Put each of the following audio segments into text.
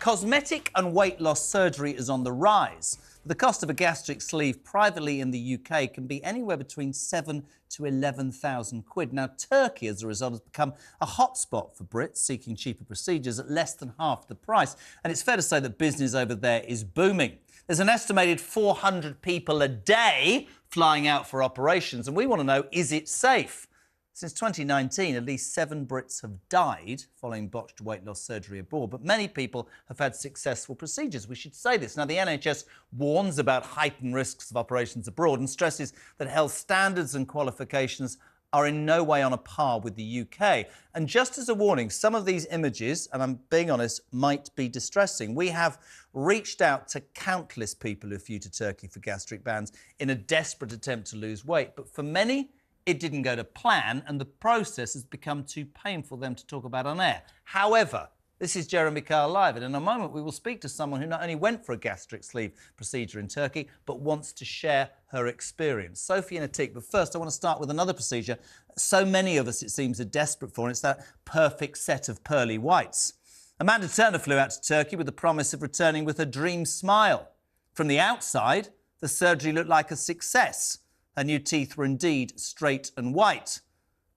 Cosmetic and weight loss surgery is on the rise. The cost of a gastric sleeve privately in the UK can be anywhere between 7 to 11,000 quid. Now, Turkey, as a result, has become a hotspot for Brits seeking cheaper procedures at less than half the price. And it's fair to say that business over there is booming. There's an estimated 400 people a day flying out for operations, and we want to know, is it safe? Since 2019, at least 7 Brits have died following botched weight loss surgery abroad, but many people have had successful procedures. We should say this. Now, the NHS warns about heightened risks of operations abroad and stresses that health standards and qualifications are in no way on a par with the UK. And just as a warning, some of these images, and I'm being honest, might be distressing. We have reached out to countless people who flew to Turkey for gastric bans in a desperate attempt to lose weight, but for many, it didn't go to plan, and the process has become too painful for them to talk about on air. However, this is Jeremy Kyle Live, and in a moment we will speak to someone who not only went for a gastric sleeve procedure in Turkey, but wants to share her experience. Sophie and Atik, but first I want to start with another procedure so many of us, it seems, are desperate for, and it's that perfect set of pearly whites. Amanda Turner flew out to Turkey with the promise of returning with her dream smile. From the outside, the surgery looked like a success. Her new teeth were indeed straight and white,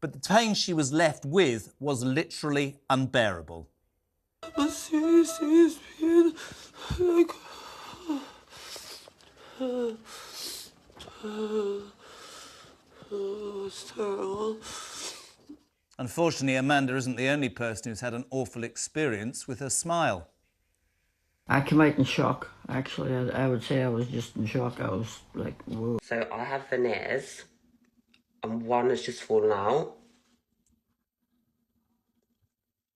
but the pain she was left with was literally unbearable. It's terrible. Unfortunately, Amanda isn't the only person who's had an awful experience with her smile. I came out in shock, actually. I would say I was just in shock. I was like, whoa. So I have veneers, and one has just fallen out.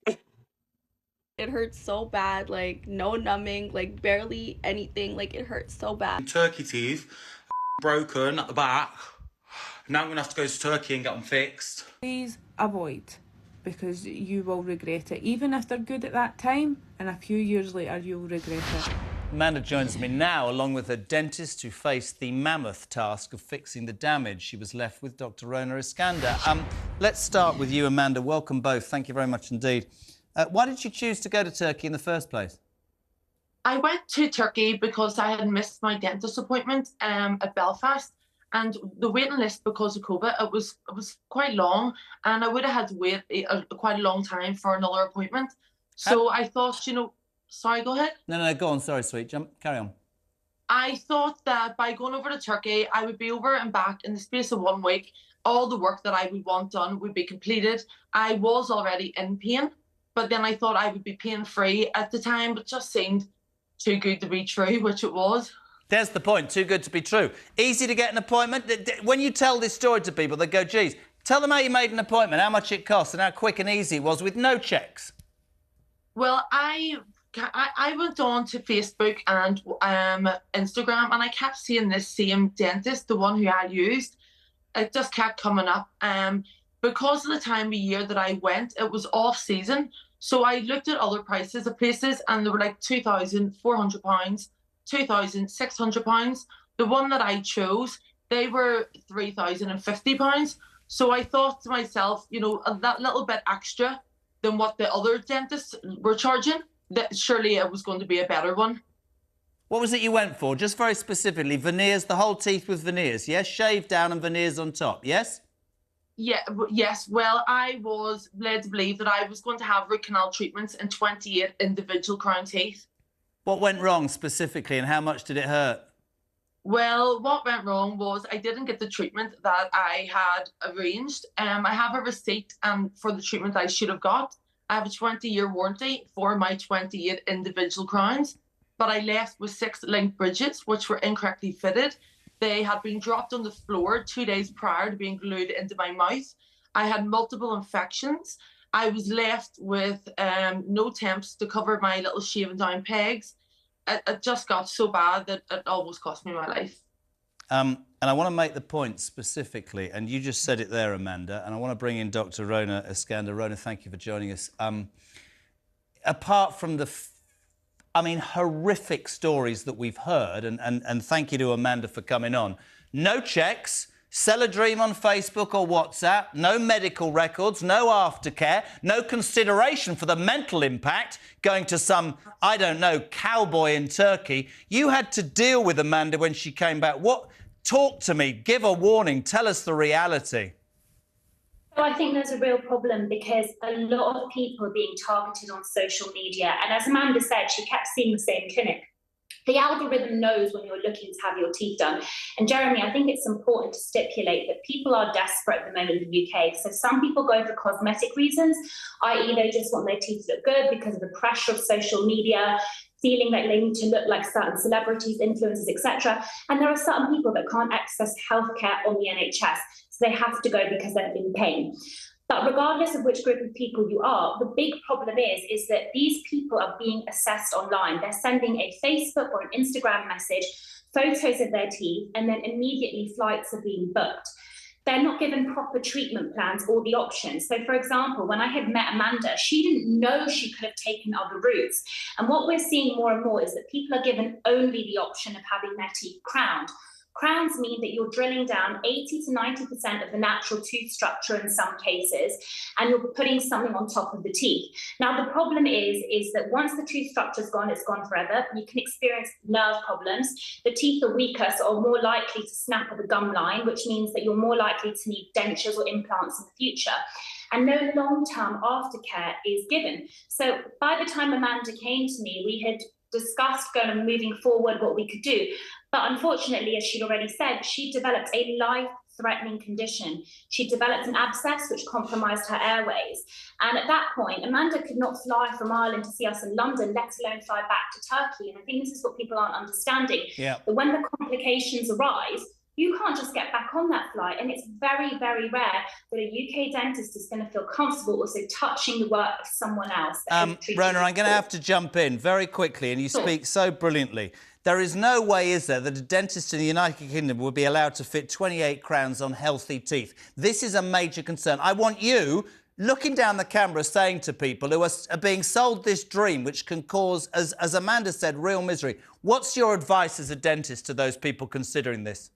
It hurts so bad, like no numbing, like barely anything, like it hurts so bad. Turkey teeth, broken at the back. Now I'm going to have to go to Turkey and get them fixed. Please avoid, because you will regret it. Even if they're good at that time, and a few years later you'll regret it. Amanda joins me now, along with her dentist, who faced the mammoth task of fixing the damage she was left with, Dr. Rona Iskander. Let's start with you, Amanda. Welcome both. Thank you very much indeed. Why did you choose to go to Turkey in the first place? I went to Turkey because I had missed my dentist appointment at Belfast, and the waiting list because of COVID, it was quite long, and I would have had to wait quite a long time for another appointment. So I thought, you know, sorry, go ahead. No, go on. Sorry, sweet. Carry on. I thought that by going over to Turkey, I would be over and back in the space of 1 week. All the work that I would want done would be completed. I was already in pain, but then I thought I would be pain-free at the time, but it just seemed too good to be true, which it was. There's the point, too good to be true. Easy to get an appointment. When you tell this story to people, they go, geez, tell them how you made an appointment, how much it cost and how quick and easy it was with no checks. Well, I went on to Facebook and Instagram, and I kept seeing this same dentist, the one who I used. It just kept coming up. Because of the time of year that I went, it was off season. So I looked at other prices of places, and they were like £2,400, £2,600. The one that I chose, they were £3,050. So I thought to myself, you know, that little bit extra than what the other dentists were charging, that surely it was going to be a better one. What was it you went for? Just very specifically, veneers, the whole teeth with veneers, yes? Shaved down and veneers on top, yes? Yeah, yes. Well, I was led to believe that I was going to have root canal treatments in 28 individual crown teeth. What went wrong specifically, and how much did it hurt? Well, what went wrong was I didn't get the treatment that I had arranged. I have a receipt for the treatment I should have got. I have a 20-year warranty for my 28 individual crowns, but I left with 6 link bridges, which were incorrectly fitted. They had been dropped on the floor 2 days prior to being glued into my mouth. I had multiple infections. I was left with no temps to cover my little shaving down pegs. It just got so bad that it almost cost me my life. And I want to make the point specifically, and you just said it there, Amanda, and I want to bring in Dr. Rona Iskander. Rona, thank you for joining us. Apart from the horrific stories that we've heard, and thank you to Amanda for coming on. No checks, Sell a dream on Facebook or WhatsApp, no medical records, no aftercare, no consideration for the mental impact, going to some, I don't know, cowboy in Turkey. You had to deal with Amanda when she came back. Talk to me, give a warning, tell us the reality. So I think there's a real problem because a lot of people are being targeted on social media. And as Amanda said, she kept seeing the same clinic. The algorithm knows when you're looking to have your teeth done. And Jeremy, I think it's important to stipulate that people are desperate at the moment in the UK. So some people go for cosmetic reasons, i.e. they just want their teeth to look good because of the pressure of social media, feeling like they need to look like certain celebrities, influencers, etc. And there are certain people that can't access healthcare on the NHS. So they have to go because they're in pain. But regardless of which group of people you are, the big problem is that these people are being assessed online. They're sending a Facebook or an Instagram message, photos of their teeth, and then immediately flights are being booked. They're not given proper treatment plans or the options. So, for example, when I had met Amanda, she didn't know she could have taken other routes. And what we're seeing more and more is that people are given only the option of having their teeth crowned. Crowns mean that you're drilling down 80 to 90% of the natural tooth structure in some cases, and you're putting something on top of the teeth. Now, the problem is that once the tooth structure's gone, it's gone forever. You can experience nerve problems. The teeth are weaker, so are more likely to snap at the gum line, which means that you're more likely to need dentures or implants in the future. And no long-term aftercare is given. So by the time Amanda came to me, we had discussed moving forward what we could do. But unfortunately, as she'd already said, she developed a life-threatening condition. She developed an abscess which compromised her airways. And at that point, Amanda could not fly from Ireland to see us in London, let alone fly back to Turkey. And I think this is what people aren't understanding. Yeah. That when the complications arise, you can't just get back on that flight. And it's very, very rare that a UK dentist is going to feel comfortable also touching the work of someone else. Rona, I'm going to have to jump in very quickly, and you speak so brilliantly. There is no way, is there, that a dentist in the United Kingdom would be allowed to fit 28 crowns on healthy teeth. This is a major concern. I want you, looking down the camera, saying to people who are being sold this dream, which can cause, as Amanda said, real misery. What's your advice as a dentist to those people considering this?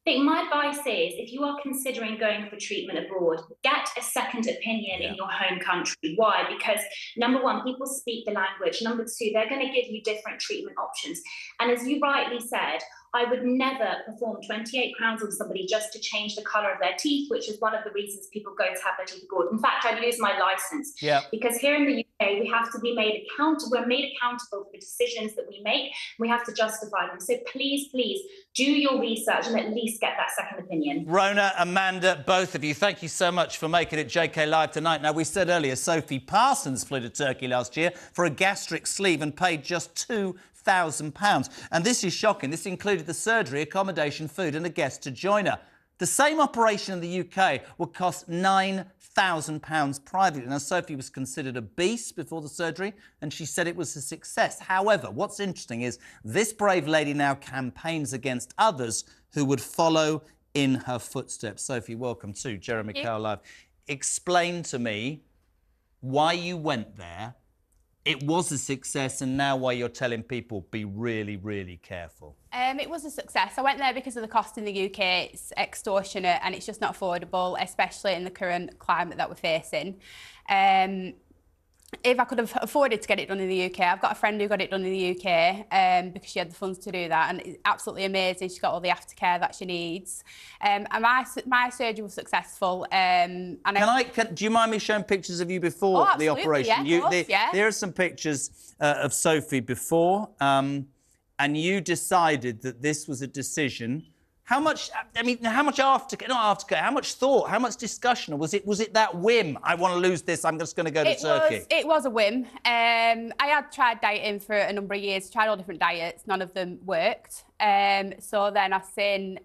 I think my advice is, if you are considering going for treatment abroad, get a second opinion in your home country. Why? Because number one, people speak the language. Number two, they're going to give you different treatment options. And as you rightly said, I would never perform 28 crowns on somebody just to change the colour of their teeth, which is one of the reasons people go to have their teeth abroad. In fact, I'd lose my licence. Yeah. Because here in the UK, we have to be made accountable. We're made accountable for the decisions that we make. We have to justify them. So please, please do your research and at least get that second opinion. Rona, Amanda, both of you, thank you so much for making it JK Live tonight. Now, we said earlier, Sophie Parsons flew to Turkey last year for a gastric sleeve and paid just £2,000. And this is shocking. This included the surgery, accommodation, food and a guest to join her. The same operation in the UK would cost £9,000 privately. Now, Sophie was considered obese before the surgery, and she said it was a success. However, what's interesting is this brave lady now campaigns against others who would follow in her footsteps. Sophie, welcome to Jeremy Kyle Live. Explain to me why you went there. It was a success, and now why you're telling people be really, really careful. It was a success. I went there because of the cost in the UK. It's extortionate and it's just not affordable, especially in the current climate that we're facing. If I could have afforded to get it done in the UK, I've got a friend who got it done in the UK because she had the funds to do that, and it's absolutely amazing. She's got all the aftercare that she needs. And my surgery was successful. And do you mind me showing pictures of you before the operation? Yeah, There are some pictures of Sophie before, and you decided that this was a decision. How much thought, how much discussion? Was it that whim? I want to lose this, I'm just going to go to Turkey. It was a whim. I had tried dieting for a number of years, tried all different diets, none of them worked. So then I've seen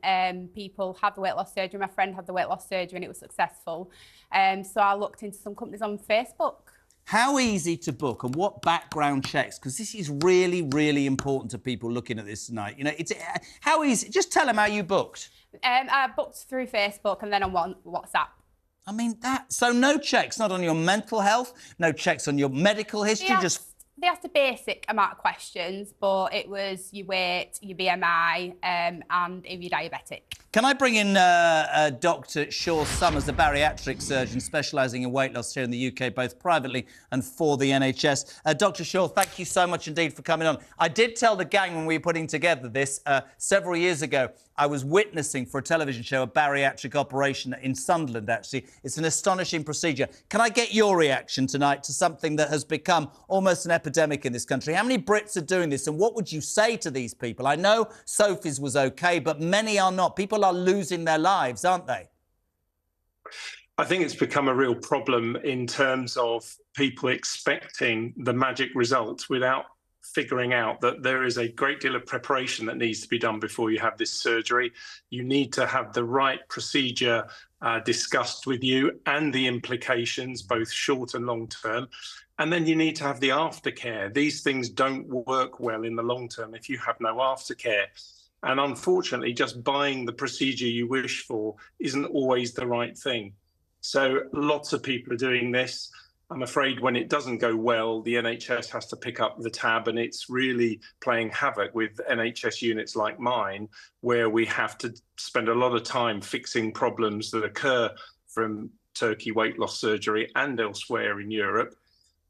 people have the weight loss surgery. My friend had the weight loss surgery and it was successful. So I looked into some companies on Facebook. How easy to book and what background checks? Because this is really, really important to people looking at this tonight. You know, how easy? Just tell them how you booked. I booked through Facebook and then on WhatsApp. I mean, so no checks, not on your mental health, no checks on your medical history, they asked a basic amount of questions, but it was your weight, your BMI, and if you're diabetic. Can I bring in Dr. Shaw Summers, a bariatric surgeon specialising in weight loss here in the UK, both privately and for the NHS. Dr. Shaw, thank you so much indeed for coming on. I did tell the gang when we were putting together this several years ago, I was witnessing for a television show a bariatric operation in Sunderland, actually. It's an astonishing procedure. Can I get your reaction tonight to something that has become almost an epidemic in this country? How many Brits are doing this, and what would you say to these people? I know Sophie's was OK, but many are not. People are losing their lives, aren't they? I think it's become a real problem in terms of people expecting the magic result without figuring out that there is a great deal of preparation that needs to be done before you have this surgery. You need to have the right procedure discussed with you and the implications, both short and long term. And then you need to have the aftercare. These things don't work well in the long term if you have no aftercare. And unfortunately, just buying the procedure you wish for isn't always the right thing. So lots of people are doing this. I'm afraid when it doesn't go well, the NHS has to pick up the tab, and it's really playing havoc with NHS units like mine, where we have to spend a lot of time fixing problems that occur from Turkey weight loss surgery and elsewhere in Europe,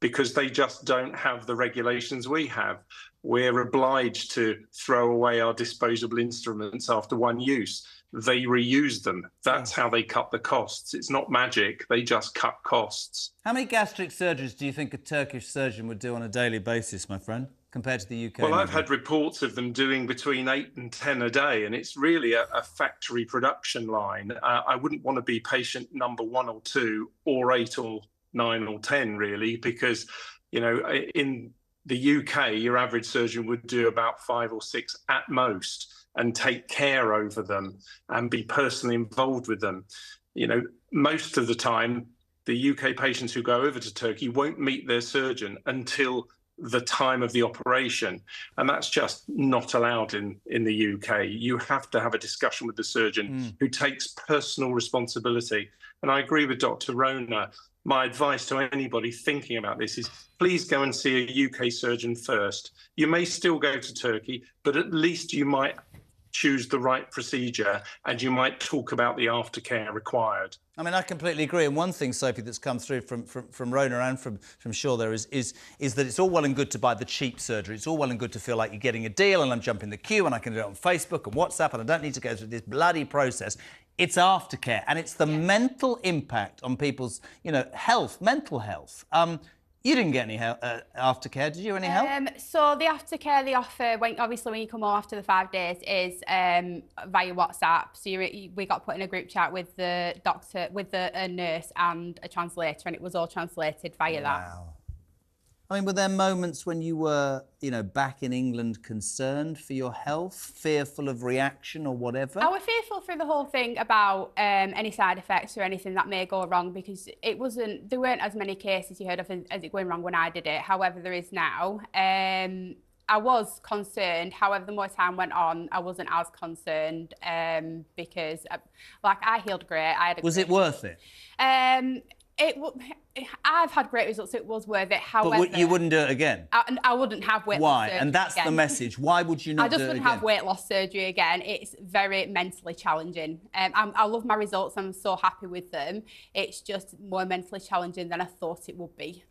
because they just don't have the regulations we have. We're obliged to throw away our disposable instruments after one use. They reuse them. That's how they cut the costs. It's not magic. They just cut costs. How many gastric surgeries do you think a Turkish surgeon would do on a daily basis, my friend, compared to the UK? Well, I've had reports of them doing between 8 and 10 a day, and it's really a factory production line. I wouldn't want to be patient number 1 or 2 or 8 or 9 or 10, really, because, you know, in the UK, your average surgeon would do about 5 or 6 at most and take care over them and be personally involved with them. You know, most of the time, the UK patients who go over to Turkey won't meet their surgeon until the time of the operation. And that's just not allowed in the UK. You have to have a discussion with the surgeon who takes personal responsibility. And I agree with Dr. Rona. My advice to anybody thinking about this is please go and see a UK surgeon first. You may still go to Turkey, but at least you might choose the right procedure and you might talk about the aftercare required. I mean, I completely agree. And one thing, Sophie, that's come through from Rona and from Shaw there is that it's all well and good to buy the cheap surgery. It's all well and good to feel like you're getting a deal and I'm jumping the queue and I can do it on Facebook and WhatsApp and I don't need to go through this bloody process. It's aftercare, and it's the mental impact on people's, you know, health, mental health. You didn't get any aftercare, did you? Any help? So the aftercare they offer, obviously when you come home after the 5 days, is via WhatsApp. So we got put in a group chat with the doctor, with a nurse and a translator, and it was all translated via that. I mean, were there moments when you were, you know, back in England concerned for your health, fearful of reaction or whatever? I was fearful through the whole thing about any side effects or anything that may go wrong, because there weren't as many cases you heard of as it going wrong when I did it. However, there is now. I was concerned. However, the more time went on, I wasn't as concerned because, like, I healed great. Was it worth it? I've had great results. It was worth it. However, but you wouldn't do it again? I wouldn't have weight loss surgery. Why? And that's the message. Why would you not do it again? I just wouldn't have weight loss surgery again. It's very mentally challenging. I love my results. I'm so happy with them. It's just more mentally challenging than I thought it would be.